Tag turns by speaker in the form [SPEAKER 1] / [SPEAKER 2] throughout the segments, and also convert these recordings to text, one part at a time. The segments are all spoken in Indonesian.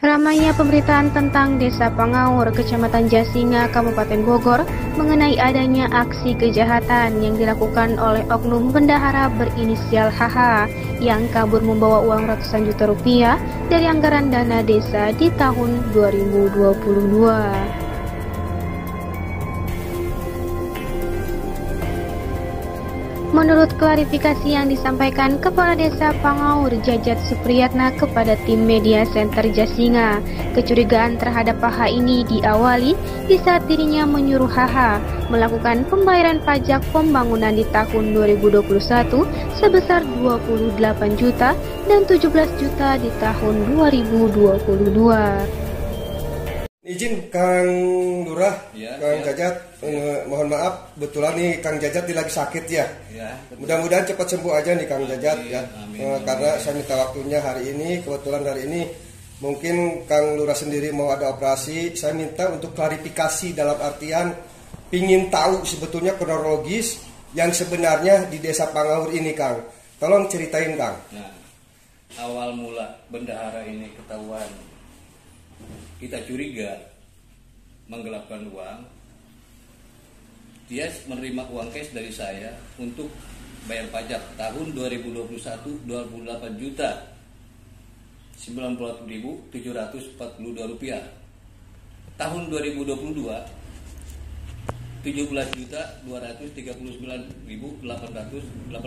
[SPEAKER 1] Ramainya pemberitaan tentang Desa Pangaur, Kecamatan Jasinga, Kabupaten Bogor mengenai adanya aksi kejahatan yang dilakukan oleh oknum bendahara berinisial HH yang kabur membawa uang ratusan juta rupiah dari anggaran dana desa di tahun 2022. Menurut klarifikasi yang disampaikan Kepala Desa Pangaur Jajat Supriyatna kepada tim Media Center Jasinga, kecurigaan terhadap HH ini diawali di saat dirinya menyuruh HH melakukan pembayaran pajak pembangunan di tahun 2021 sebesar 28 juta dan 17 juta di tahun 2022.
[SPEAKER 2] Izin Kang Lurah,
[SPEAKER 3] ya,
[SPEAKER 2] Kang
[SPEAKER 3] ya.
[SPEAKER 2] Jajat, mohon maaf, betulan nih Kang Jajat lagi sakit ya. Mudah-mudahan cepat sembuh aja nih Kang Jajat ya. Karena saya minta waktunya hari ini, kebetulan hari ini mungkin Kang Lurah sendiri mau ada operasi. Saya minta untuk klarifikasi dalam artian pingin tahu sebetulnya kronologis yang sebenarnya di Desa Pangaur ini Kang. Tolong ceritain Kang.
[SPEAKER 3] Nah, awal mula bendahara ini ketahuan kita curiga menggelapkan uang, dia menerima uang cash dari saya untuk bayar pajak tahun 2021 28 juta 90.742 rupiah. Tahun 2022 17 juta 239.808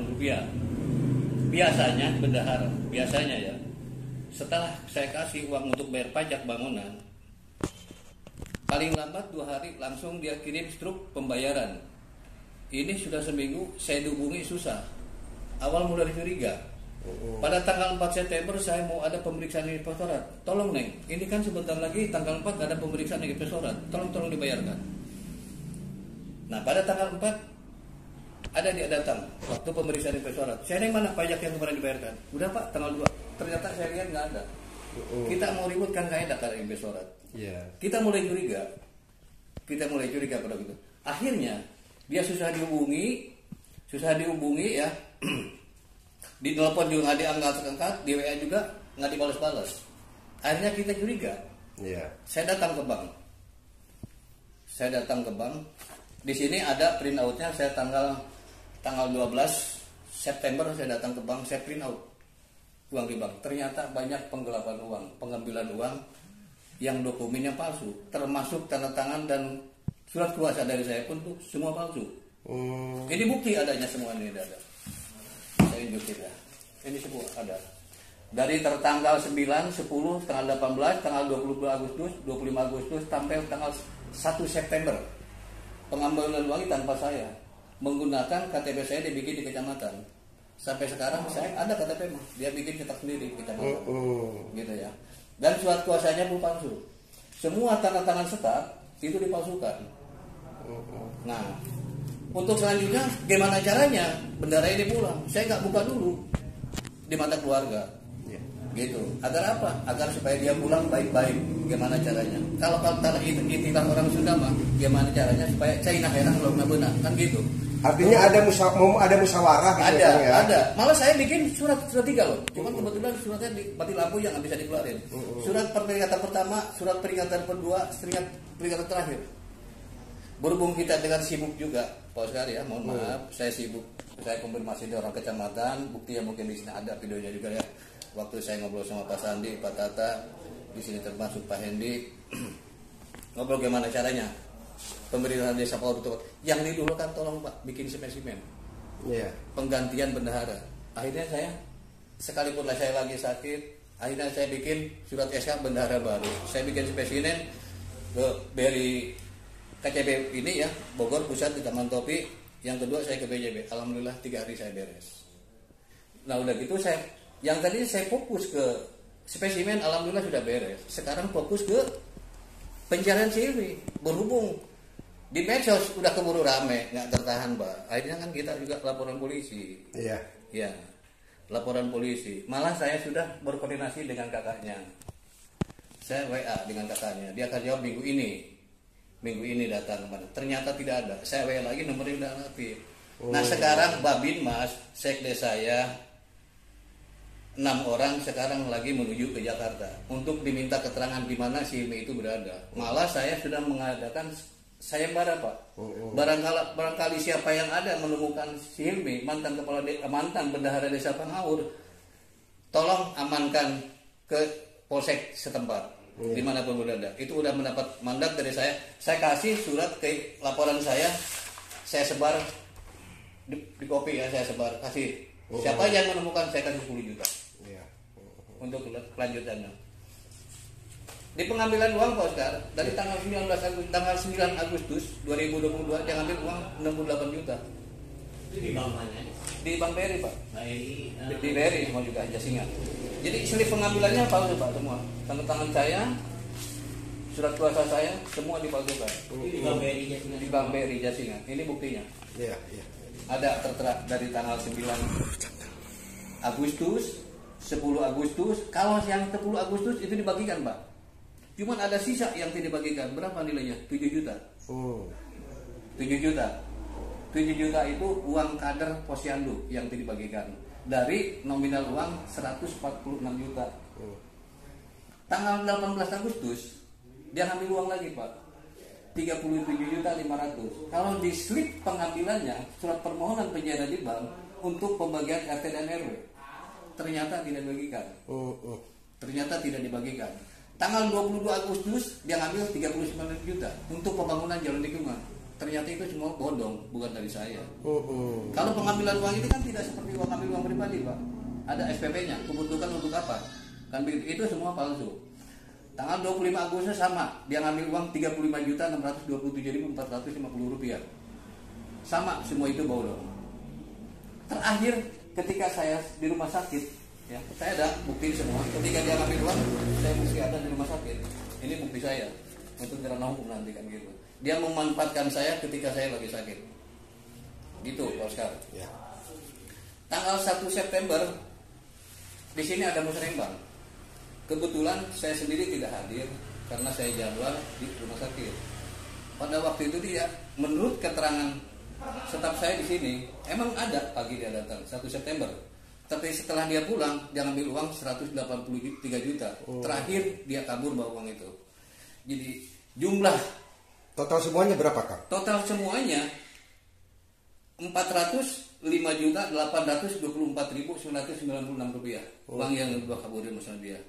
[SPEAKER 3] rupiah. Biasanya bendahara, biasanya ya, setelah saya kasih uang untuk bayar pajak bangunan, paling lambat 2 hari langsung dia kirim struk pembayaran. Ini sudah seminggu saya dihubungi susah. Awal mulai curiga. Pada tanggal 4 September saya mau ada pemeriksaan inspektorat. Tolong Neng, ini kan sebentar lagi tanggal 4 ada pemeriksaan inspektorat. Tolong dibayarkan. Nah pada tanggal 4 ada dia datang waktu pemeriksaan inspektorat. Saya Neng mana pajak yang kemarin dibayarkan? Udah Pak, tanggal 2. Ternyata saya lihat nggak ada. Kita mau ribut kan kayak data inspektorat. Kita mulai curiga pada gitu. Akhirnya dia susah dihubungi ya. Di telepon juga nggak diangkat, di WA juga nggak dibalas-balas. Akhirnya kita curiga. Saya datang ke bank. Di sini ada print outnya. Saya tanggal 12 September saya datang ke bank, saya print out uang di bank. Ternyata banyak penggelapan uang, pengambilan uang yang dokumennya palsu, termasuk tanda tangan dan surat kuasa dari saya pun tuh semua palsu. Ini bukti adanya semua ini ada. Saya tunjukin ya. Ini semua ada. Dari tertanggal 9, 10, tanggal 18, tanggal 22 Agustus, 25 Agustus sampai tanggal 1 September. Pengambilan uang tanpa saya. Menggunakan KTP saya dibikin di kecamatan. Sampai sekarang saya ada KTP mah, dia bikin cetak sendiri di kecamatan. Gitu ya. Dan surat kuasanya pun palsu. Semua tanda tangan sekat itu dipalsukan. Nah, untuk selanjutnya gimana caranya bendara ini pulang? Saya nggak buka dulu di mata keluarga. Gitu. Agar apa? Agar supaya dia pulang baik-baik. Gimana caranya? Kalau tanah itu itilah orang Sunda mah, gimana caranya supaya China herang lo benar kan gitu.
[SPEAKER 2] Artinya ada musyawarah gitu ya?
[SPEAKER 3] Ada. Malah saya bikin surat 3 loh. Cuman kebetulan suratnya mati lampu yang nggak bisa dikeluarin. Surat peringatan pertama, surat peringatan kedua, surat peringatan terakhir. Berhubung kita dengan sibuk juga, Pak Oscar ya, mohon maaf, saya sibuk. Saya konfirmasi di orang kecamatan, bukti yang mungkin di sini ada videonya juga ya. Waktu saya ngobrol sama Pak Sandi, Pak Tata, di sini termasuk Pak Hendi, ngobrol gimana caranya. Pemerintahan Desa Pangaur itu yang didulukan tolong Pak bikin spesimen penggantian bendahara. Akhirnya saya sekalipun saya lagi sakit, akhirnya saya bikin surat SK bendahara baru. Saya bikin spesimen dari KCP ini ya, Bogor Pusat di Taman Topi. Yang kedua saya ke BJB. Alhamdulillah 3 hari saya beres. Nah udah gitu yang tadi saya fokus ke spesimen, alhamdulillah sudah beres. Sekarang fokus ke pencarian CV. Berhubung di medsos udah keburu rame, nggak tertahan Mbak. Akhirnya kan kita juga laporan polisi. Ya, laporan polisi. Malah saya sudah berkoordinasi dengan kakaknya. Saya WA dengan kakaknya. Dia akan jawab minggu ini. minggu ini datang kemana. Ternyata tidak ada. Saya WA lagi, nomornya udah aktif. Nah sekarang Babin Mas, sekde saya 6 orang sekarang lagi menuju ke Jakarta untuk diminta keterangan di mana si Hilmi itu berada. Malah saya sudah mengadakan sayembara Pak. Barangkali siapa yang ada menemukan si Hilmi, mantan bendahara desa Pangaur, tolong amankan ke polsek setempat dimanapun berada. Itu udah mendapat mandat dari saya. Saya kasih surat ke laporan saya sebar di kopi ya, saya sebar kasih. Siapa yang menemukan saya kasih 10 juta. Untuk kelanjutannya. Di pengambilan uang Pak Oscar dari tanggal 9 Agustus 2022 dia ngambil uang 68 juta.
[SPEAKER 4] Itu di bank mana?
[SPEAKER 3] Di Bank BRI Pak. Di BRI semua juga Jasinga. Jadi slip pengambilannya palsu Pak semua. Tanda tangan saya, surat kuasa saya semua dipalsukan.
[SPEAKER 4] Di Bank BRI Jasinga.
[SPEAKER 3] Di Bank BRI Jasinga. Ini buktinya.
[SPEAKER 2] Iya.
[SPEAKER 3] Ada tertera dari tanggal 9 Agustus, 10 Agustus. Kalau yang 10 Agustus itu dibagikan Pak. Cuman ada sisa yang tidak dibagikan. Berapa nilainya? 7 juta. 7 juta. 7 juta itu uang kader posyandu yang tidak dibagikan. Dari nominal uang 146 juta. Tanggal 18 Agustus dia ambil uang lagi Pak. 37.500.000. Kalau di slip pengambilannya surat permohonan penyerahan di bank untuk pembagian RT dan RW ternyata tidak dibagikan. Ternyata tidak dibagikan. Tanggal 22 Agustus dia ngambil 39 juta untuk pembangunan jalan lingkungan. Ternyata itu semua bodong, bukan dari saya. Kalau pengambilan uang itu kan tidak seperti uang ambil uang pribadi Pak. Ada SPP-nya, kebutuhan untuk apa? Kan begitu, itu semua palsu. Tanggal 25 Agustus sama, dia ngambil uang 35.627.450 rupiah. Sama, semua itu bodong. Terakhir ketika saya di rumah sakit, ya, saya ada bukti semua. Ketika dia ngambil uang, saya mesti ada di rumah sakit. Ini bukti saya untuk jalan hukum nanti kan gitu. Dia memanfaatkan saya ketika saya lagi sakit. Gitu, Pak Oscar. Ya. Tanggal 1 September di sini ada musrembang. Kebetulan saya sendiri tidak hadir karena saya jadwal di rumah sakit. Pada waktu itu dia, menurut keterangan staf saya di sini, emang ada pagi dia datang 1 September. Tapi setelah dia pulang, dia ngambil uang 183 juta. Terakhir dia kabur bawa uang itu. Jadi jumlah
[SPEAKER 2] total semuanya berapa Kang?
[SPEAKER 3] Total semuanya 405.824.996 rupiah. Uang yang dua kaburin masalah dia.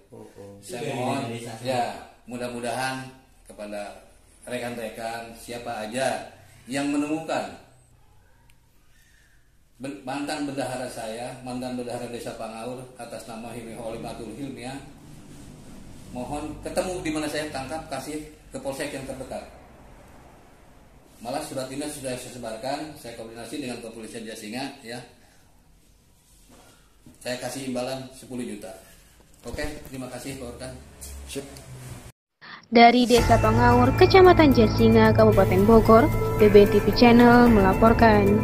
[SPEAKER 3] Saya mohon ya mudah-mudahan kepada rekan-rekan siapa aja yang menemukan mantan bendahara saya, mantan bendahara desa Pangaur atas nama Hilmi Holimatul Hilmiah, mohon ketemu di mana saya tangkap, kasih ke polsek yang terdekat. Malah surat ini sudah saya sebarkan, saya koordinasi dengan kepolisian Jasinga, ya. Saya kasih imbalan 10 juta. Oke, terima kasih Pak Orkan.
[SPEAKER 1] Dari Desa Pangaur, Kecamatan Jasinga, Kabupaten Bogor, BBTV Channel melaporkan.